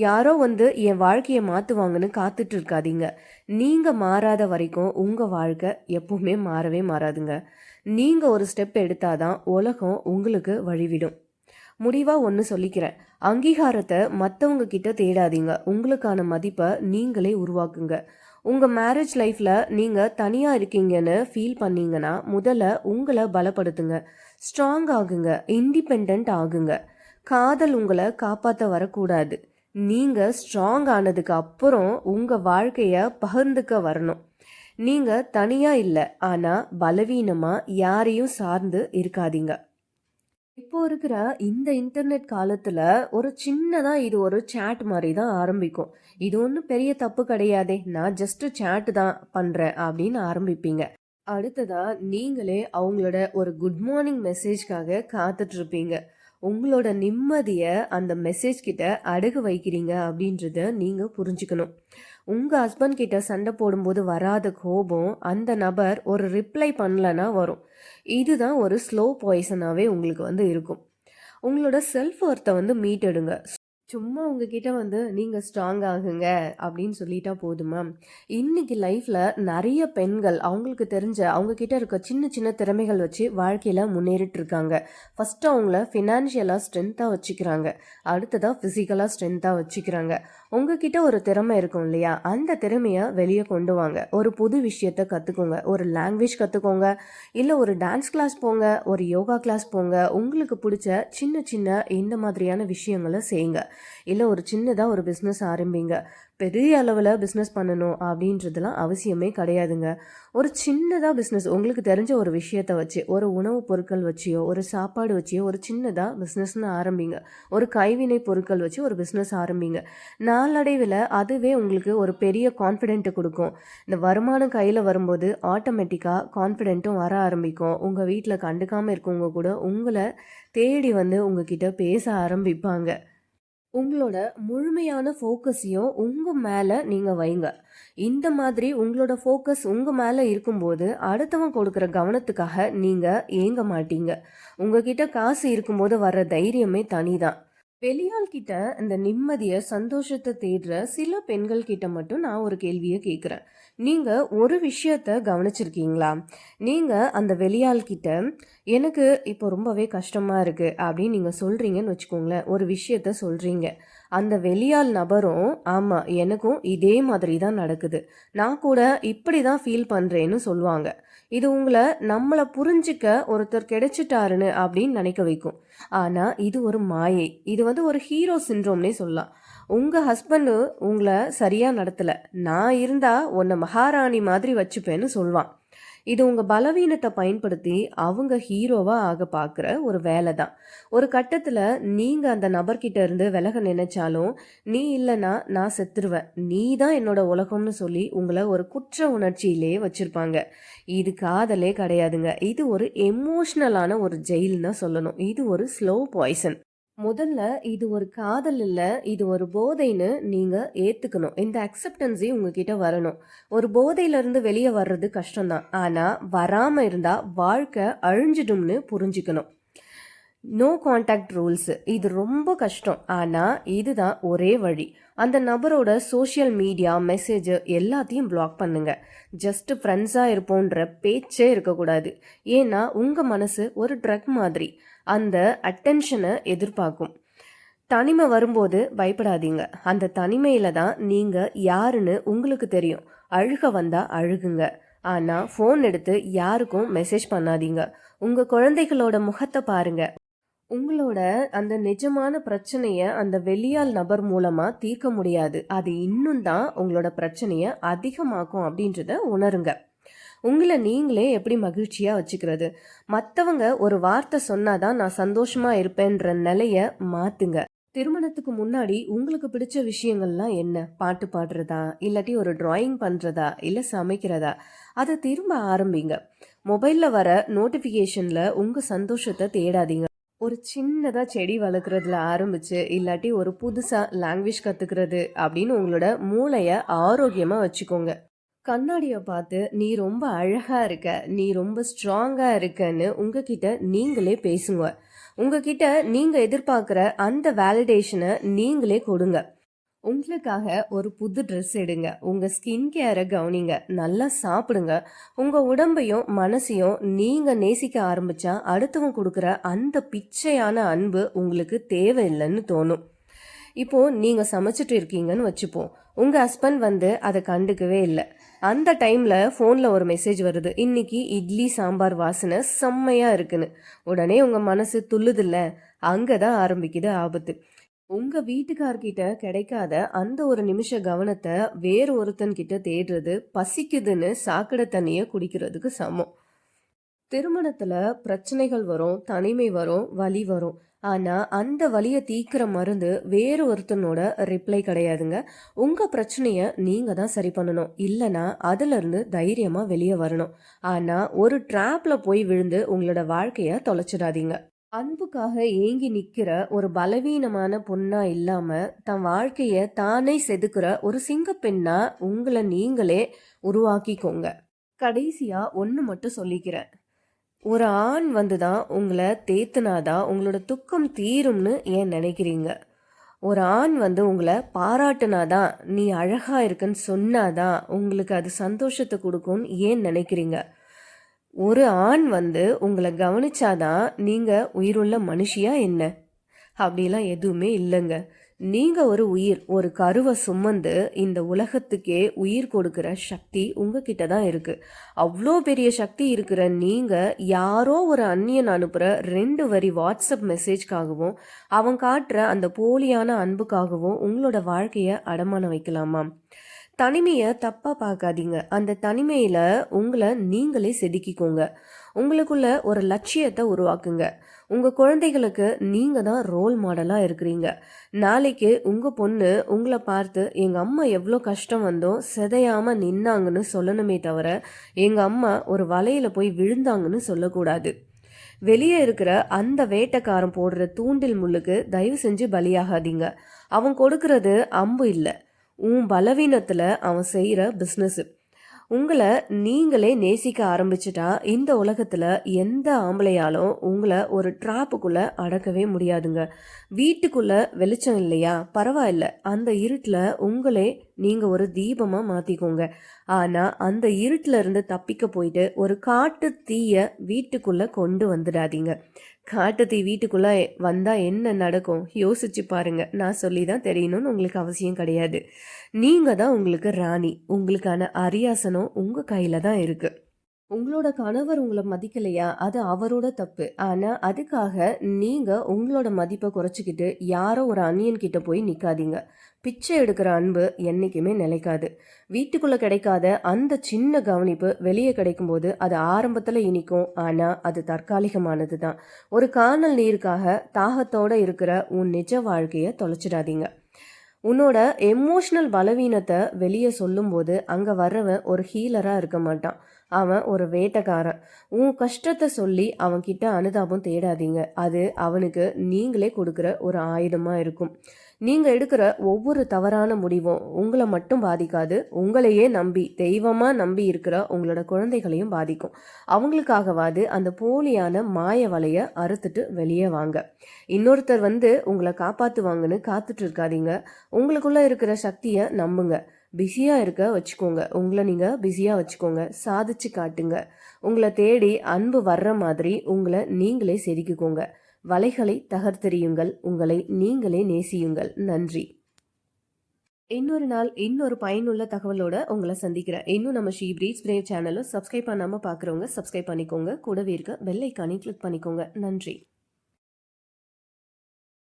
யாரோ என் வாழ்க்கையை மாற்றுவாங்கன்னு காத்துட்டு இருக்காதீங்க. நீங்கள் மாறாத வரைக்கும் உங்கள் வாழ்க்கை எப்பவுமே மாறவே மாறாதுங்க. நீங்கள் ஒரு ஸ்டெப் எடுத்தாதான் உலகம் உங்களுக்கு வழிவிடும். முடிவாக ஒன்று சொல்லிக்கிறேன். அங்கீகாரத்தை மற்றவங்க கிட்ட தேடாதீங்க. உங்களுக்கான மதிப்பை நீங்களே உருவாக்குங்க. உங்கள் மேரேஜ் லைஃப்பில் நீங்கள் தனியாக இருக்கீங்கன்னு ஃபீல் பண்ணீங்கன்னா முதல்ல உங்களை பலப்படுத்துங்க. ஸ்ட்ராங் ஆகுங்க, இண்டிபெண்ட் ஆகுங்க. காதல் உங்களை காப்பாற்ற வரக்கூடாது. நீங்கள் ஸ்ட்ராங் ஆனதுக்கு அப்புறம் உங்கள் வாழ்க்கையை பகிர்ந்துக்க வரணும். நீங்கள் தனியாக இல்லை, ஆனால் பலவீனமாக யாரையும் சார்ந்து இருக்காதீங்க. இப்போ இருக்கிற இந்த இன்டர்நெட் காலத்துல ஒரு சின்னதா இது ஒரு சேட் மாதிரி தான் ஆரம்பிக்கும். இது ஒன்றும் பெரிய தப்பு கிடையாதே, நான் ஜஸ்ட் சேட் தான் பண்றேன் அப்படின்னு ஆரம்பிப்பீங்க. அடுத்ததா நீங்களே அவங்களோட ஒரு குட் மார்னிங் மெசேஜ்க்காக காத்துட்டு இருப்பீங்க. உங்களோட நிம்மதியை அந்த மெசேஜ் கிட்ட அடகு வைக்கிறீங்க அப்படின்றத நீங்க புரிஞ்சுக்கணும். உங்க ஹஸ்பண்ட் கிட்ட சண்டை போடும்போது வராத கோபம் அந்த நபர் ஒரு ரிப்ளை பண்ணலன்னா வரும். இதுதான் ஒரு ஸ்லோ பாய்சனாகவே உங்களுக்கு இருக்கும். உங்களோட செல்ஃப் ஒர்த்தை மீட்டெடுங்க. சும்மா உங்ககிட்ட நீங்கள் ஸ்ட்ராங் ஆகுங்க அப்படின்னு சொல்லிட்டா போதுமா? இன்னைக்கு லைஃப்பில் நிறைய பெண்கள் அவங்களுக்கு தெரிஞ்ச அவங்கக்கிட்ட இருக்க சின்ன சின்ன திறமைகள் வச்சு வாழ்க்கையில் முன்னேறிட்டு இருக்காங்க. ஃபஸ்ட்டு அவங்கள ஃபினான்ஷியலாக ஸ்ட்ரென்த்தாக வச்சுக்கிறாங்க, அடுத்ததாக ஃபிசிக்கலாக ஸ்ட்ரென்த்தாக வச்சுக்கிறாங்க. உங்ககிட்ட ஒரு திறமை இருக்கும் இல்லையா, அந்த திறமையை வெளியே கொண்டு வாங்க. ஒரு புது விஷயத்தை கற்றுக்கோங்க, ஒரு லாங்குவேஜ் கற்றுக்கோங்க, இல்லை ஒரு டான்ஸ் கிளாஸ் போங்க, ஒரு யோகா கிளாஸ் போங்க. உங்களுக்கு பிடிச்ச சின்ன சின்ன இந்த மாதிரியான விஷயங்களை செய்யுங்க. இல்லை ஒரு சின்னதாக ஒரு பிஸ்னஸ் ஆரம்பிங்க. பெரிய அளவில் பிஸ்னஸ் பண்ணணும் அப்படின்றதுலாம் அவசியமே கிடையாதுங்க. ஒரு சின்னதாக பிஸ்னஸ் உங்களுக்கு தெரிஞ்ச ஒரு விஷயத்தை வச்சு, ஒரு உணவுப் பொருட்கள் வச்சியோ, ஒரு சாப்பாடு வச்சியோ ஒரு சின்னதாக பிஸ்னஸ்னு ஆரம்பிங்க. ஒரு கைவினை பொருட்கள் வச்சு ஒரு பிஸ்னஸ் ஆரம்பிங்க. நாளடைவில் அதுவே உங்களுக்கு ஒரு பெரிய கான்ஃபிடென்ட்டு கொடுக்கும். இந்த வருமானம் கையில் வரும்போது ஆட்டோமேட்டிக்காக கான்ஃபிடென்ட்டும் வர ஆரம்பிக்கும். உங்கள் வீட்டில் கண்டுக்காமல் இருக்கவங்க கூட உங்களை தேடி வந்து உங்ககிட்ட பேச ஆரம்பிப்பாங்க. உங்களோட முழுமையான ஃபோக்கஸையும் உங்கள் மேலே நீங்கள் வைங்க. இந்த மாதிரி உங்களோட ஃபோக்கஸ் உங்கள் மேலே இருக்கும்போது அடுத்தவன் கொடுக்குற கவனத்துக்காக நீங்கள் ஏங்க மாட்டீங்க. உங்ககிட்ட காசு இருக்கும்போது வர்ற தைரியமே தனிதான். வெளியாள் கிட்ட இந்த நிம்மதியை சந்தோஷத்தை தேடுற சில பெண்கள் கிட்ட மட்டும் நான் ஒரு கேள்வியை கேட்குறேன். நீங்கள் ஒரு விஷயத்த கவனிச்சிருக்கீங்களா? நீங்கள் அந்த வெளியாள் கிட்ட எனக்கு இப்போ ரொம்பவே கஷ்டமாக இருக்குது அப்படின்னு நீங்கள் சொல்கிறீங்கன்னு வச்சுக்கோங்களேன். ஒரு விஷயத்த சொல்கிறீங்க. அந்த வெளியாள் நபரும் ஆமாம் எனக்கும் இதே மாதிரி தான் நடக்குது, நான் கூட இப்படி தான் ஃபீல் பண்ணுறேன்னு சொல்லுவாங்க. இது உங்களை நம்மளை புரிஞ்சிக்க ஒருத்தர் கிடைச்சிட்டாருன்னு அப்படின்னு நினைக்க வைக்கும். ஆனால் இது ஒரு மாயை. இது வந்து ஒரு ஹீரோ சிண்ட்ரோம்னே சொல்லலாம். உங்கள் ஹஸ்பண்டு உங்களை சரியாக நடத்தலை, நான் இருந்தால் உன்னை மகாராணி மாதிரி வச்சுப்பேன்னு சொல்லுவான். இது உங்கள் பலவீனத்தை பயன்படுத்தி அவங்க ஹீரோவாக ஆக பார்க்குற ஒரு வேலை தான். ஒரு கட்டத்தில் நீங்கள் அந்த நபர்கிட்ட இருந்து விலக நினைச்சாலும், நீ இல்லைன்னா நான் செத்துருவேன், நீ தான் என்னோட உலகம்னு சொல்லி உங்களை ஒரு குற்ற உணர்ச்சியிலே வச்சுருப்பாங்க. இது காதலே கிடையாதுங்க. இது ஒரு எமோஷ்னலான ஒரு ஜெயில்னு சொல்லணும். இது ஒரு ஸ்லோ பாய்சன். முதல்ல இது ஒரு காதல் இல்லை, இது ஒரு போதைன்னு நீங்கள் ஏற்றுக்கணும். இந்த அக்செப்டன்ஸே உங்ககிட்ட வரணும். ஒரு போதையிலேருந்து வெளியே வர்றது கஷ்டம்தான், ஆனால் வராமல் இருந்தால் வாழ்க்கை அழிஞ்சிடும்னு புரிஞ்சுக்கணும். நோ கான்டாக்ட் ரூல்ஸு இது ரொம்ப கஷ்டம், ஆனால் இதுதான் ஒரே வழி. அந்த நபரோட சோஷியல் மீடியா மெசேஜ் எல்லாத்தையும் பிளாக் பண்ணுங்க. ஜஸ்ட் ஃப்ரெண்ட்ஸாக இருப்போன்ற பேச்சே இருக்கக்கூடாது. ஏன்னா உங்கள் மனசு ஒரு ட்ரக் மாதிரி, அந்த அட்டென்ஷனை எதிர்பார்க்கும். தனிமை வரும்போது பயப்படாதீங்க. அந்த தனிமையில தான் நீங்கள் யாருன்னு உங்களுக்கு தெரியும். அழுக வந்தால் அழுகுங்க, ஆனால் ஃபோன் எடுத்து யாருக்கும் மெசேஜ் பண்ணாதீங்க. உங்கள் குழந்தைகளோட முகத்தை பாருங்க. உங்களோட அந்த நிஜமான பிரச்சனையை அந்த வெளியால் நபர் மூலமாக தீர்க்க முடியாது. அது இன்னும் தான் உங்களோட பிரச்சனையை அதிகமாக்கும் அப்படின்றத உணருங்க. உங்களை நீங்களே எப்படி மகிழ்ச்சியாக வச்சுக்கிறது? மற்றவங்க ஒரு வார்த்தை சொன்னாதான் நான் சந்தோஷமாக இருப்பேன்ற நிலையை மாற்றுங்க. திருமணத்துக்கு முன்னாடி உங்களுக்கு பிடிச்ச விஷயங்கள்லாம் என்ன? பாட்டு பாடுறதா, இல்லாட்டி ஒரு டிராயிங் பண்ணுறதா, இல்லை சமைக்கிறதா? அதை திரும்ப ஆரம்பிங்க. மொபைலில் வர நோட்டிஃபிகேஷனில் உங்கள் சந்தோஷத்தை தேடாதீங்க. ஒரு சின்னதாக செடி வளர்க்குறதுல ஆரம்பித்து, இல்லாட்டி ஒரு புதுசாக லாங்குவேஜ் கற்றுக்கிறது அப்படின்னு உங்களோட மூளையை ஆரோக்கியமாக வச்சுக்கோங்க. கண்ணாடியை பார்த்து நீ ரொம்ப அழகாக இருக்க, நீ ரொம்ப ஸ்ட்ராங்காக இருக்கன்னு உங்ககிட்ட நீங்களே பேசுங்க. உங்ககிட்ட நீங்கள் எதிர்பார்க்குற அந்த வேலிடேஷனை நீங்களே கொடுங்க. உங்களுக்காக ஒரு புது ட்ரெஸ் எடுங்க. உங்கள் ஸ்கின் கேரை கவனிங்க. நல்லா சாப்பிடுங்க. உங்கள் உடம்பையும் மனசையும் நீங்கள் நேசிக்க ஆரம்பித்தா அடுத்தவங்க கொடுக்குற அந்த பிச்சையான அன்பு உங்களுக்கு தேவையில்லைன்னு தோணும். இப்போது நீங்கள் சமைச்சிட்டு இருக்கீங்கன்னு வச்சுப்போம். உங்கள் ஹஸ்பண்ட் வந்து அதை கண்டுக்கவே இல்லை. அந்த டைமில் ஃபோனில் ஒரு மெசேஜ் வருது, இன்னைக்கு இட்லி சாம்பார் வாசனை செம்மையாக இருக்குன்னு. உடனே உங்கள் மனசு துள்ளுதில்ல. அங்கே தான் ஆரம்பிக்குது ஆபத்து. உங்கள் வீட்டுக்கார்கிட்ட கிடைக்காத அந்த ஒரு நிமிஷ கவனத்தை வேறு ஒருத்தன்கிட்ட தேடுறது பசிக்குதுன்னு சாக்கடை தண்ணியை குடிக்கிறதுக்கு சமம். திருமணத்தில் பிரச்சனைகள் வரும், தனிமை வரும், வலி வரும். ஆனால் அந்த வலியை தீக்கிற மருந்து வேறு ஒருத்தனோட ரிப்ளை கிடையாதுங்க. உங்கள் பிரச்சனையை நீங்கள் தான் சரி பண்ணணும். இல்லைனா அதுலேருந்து தைரியமாக வெளியே வரணும். ஆனால் ஒரு ட்ராப்பில் போய் விழுந்து உங்களோட வாழ்க்கையை தொலைச்சிடாதீங்க. அன்புக்காக ஏங்கி நிற்கிற ஒரு பலவீனமான பொண்ணா இல்லாமல் தன் வாழ்க்கையை தானே செதுக்குற ஒரு சிங்கப்பெண்ணா உங்களை நீங்களே உருவாக்கிக்கோங்க. கடைசியாக ஒன்று மட்டும் சொல்லிக்கிறேன். ஒரு ஆண் வந்து தான் உங்களை தேத்துனாதான் உங்களோட துக்கம் தீரும்னு ஏன் நினைக்கிறீங்க? ஒரு ஆண் வந்து உங்களை பாராட்டுனாதான், நீ அழகா இருக்குன்னு சொன்னாதான் உங்களுக்கு அது சந்தோஷத்தை கொடுக்கும்னு ஏன் நினைக்கிறீங்க? ஒரு ஆண் வந்து உங்களை கவனிச்சாதான் நீங்கள் உயிருள்ள மனுஷியா என்ன? அப்படிலாம் எதுவுமே இல்லைங்க. நீங்க ஒரு உயிர். ஒரு கருவை சுமந்து இந்த உலகத்துக்கே உயிர் கொடுக்கிற சக்தி உங்ககிட்ட தான் இருக்கு. அவ்வளோ பெரிய சக்தி இருக்கிற நீங்க யாரோ ஒரு அந்நியன் அனுப்புற 2 வரி வாட்ஸ்அப் மெசேஜ்க்காகவும் அவன் காட்டுற அந்த போலியான அன்புக்காகவும் உங்களோட வாழ்க்கைய அடமானம் வைக்கலாமா? தனிமையை தப்பா பார்க்காதீங்க. அந்த தனிமையில உங்களை நீங்களே செதுக்கிக்கோங்க. உங்களுக்குள்ள ஒரு லட்சியத்தை உருவாக்குங்க. உங்க குழந்தைகளுக்கு நீங்க தான் ரோல் மாடலா இருக்கிறீங்க. நாளைக்கு உங்க பொண்ணு உங்களை பார்த்து எங்க அம்மா எவ்வளோ கஷ்டம் வந்தோம் சிதையாம நின்னாங்கன்னு சொல்லணுமே தவிர எங்க அம்மா ஒரு வலையில போய் விழுந்தாங்கன்னு சொல்லக்கூடாது. வெளியே இருக்கிற அந்த வேட்டைக்காரன் போடுற தூண்டில் முள்ளுக்கு தயவு செஞ்சு பலியாகாதீங்க. அவன் கொடுக்கறது அம்பு இல்லை, உன் பலவீனத்துல அவன் செய்யற பிஸ்னஸ். உங்களை நீங்களே நேசிக்க ஆரம்பிச்சிட்டா இந்த உலகத்துல எந்த ஆம்பளையாலும் உங்களை ஒரு ட்ராப்புக்குள்ள அடக்கவே முடியாதுங்க. வீட்டுக்குள்ள வெளிச்சம் இல்லையா, பரவாயில்ல, அந்த இருட்டுல உங்களே நீங்க ஒரு தீபமா மாத்திக்கோங்க. ஆனா அந்த இருட்டுல இருந்து தப்பிக்க போயிட்டு ஒரு காட்டு தீய வீட்டுக்குள்ள கொண்டு வந்துடாதீங்க. காட்டு தீ வீட்டுக்குள்ள வந்தா என்ன நடக்கும் யோசிச்சு பாருங்க. நான் சொல்லி தான் தெரியணும்னு உங்களுக்கு அவசியம் கிடையாது. நீங்க தான் உங்களுக்கு ராணி. உங்களுக்கான அரியாசனம் உங்க கையில தான் இருக்கு. உங்களோட கணவர் உங்களை மதிக்கலையா, அது அவரோட தப்பு. ஆனா அதுக்காக நீங்க உங்களோட மதிப்பை குறைச்சிக்கிட்டு யாரோ ஒரு அந்நியன் கிட்ட போய் நிக்காதீங்க. பிச்சை எடுக்கிற அன்பு என்னைக்குமே நிலைக்காது. வீட்டுக்குள்ள கிடைக்காத அந்த சின்ன கவனிப்பு வெளியே கிடைக்கும்போது அது ஆரம்பத்துல இனிக்கும். ஆனா அது தற்காலிகமானது தான். ஒரு காணல் நீருக்காக தாகத்தோட இருக்கிற உன் நிஜ வாழ்க்கைய தொலைச்சிடாதீங்க. உன்னோட எமோஷ்னல் பலவீனத்தை வெளியே சொல்லும்போது அங்கே வர்றவன் ஒரு ஹீலராக இருக்க மாட்டான். அவன் ஒரு வேட்டைக்காரன். உன் கஷ்டத்தை சொல்லி அவன்கிட்ட அனுதாபம் தேடாதீங்க. அது அவனுக்கு நீங்களே கொடுக்குற ஒரு ஆயுதமாக இருக்கும். நீங்கள் எடுக்கிற ஒவ்வொரு தவறான முடிவும் உங்களை மட்டும் பாதிக்காது, உங்களையே நம்பி தெய்வமாக நம்பி இருக்கிற உங்களோட குழந்தைகளையும் பாதிக்கும். அவங்களுக்காகவாது அந்த போலியான மாய வலையை அறுத்துட்டு வெளியே வாங்க. இன்னொருத்தர் உங்களை காப்பாற்றுவாங்கன்னு காத்துட்டு இருக்காதீங்க. உங்களுக்குள்ள இருக்கிற சக்தியை நம்புங்க. பிஸியா இருக்க வச்சுக்கோங்க. உங்களை நீங்க பிஸியா வச்சுக்கோங்க. சாதிச்சு காட்டுங்க. உங்களை தேடி அன்பு வர்ற மாதிரி உங்களை நீங்களே செதுக்கிக்கோங்க. வலைகளை தகர்த்தெறியுங்கள். உங்களை நீங்களே நேசியுங்கள். நன்றி. இன்னொரு நாள் இன்னொரு பயனுள்ள தகவலோட உங்களை சந்திக்கிறேன். இன்னும் நம்ம ஷீ பிரீட்ஸ் பிரேவ் சேனலும் சப்ஸ்கிரைப் பண்ணாம பாக்குறவங்க சப்ஸ்கிரைப் பண்ணிக்கோங்க. கூடவே இருக்க பெல் ஐக்கானை கிளிக் பண்ணிக்கோங்க. நன்றி.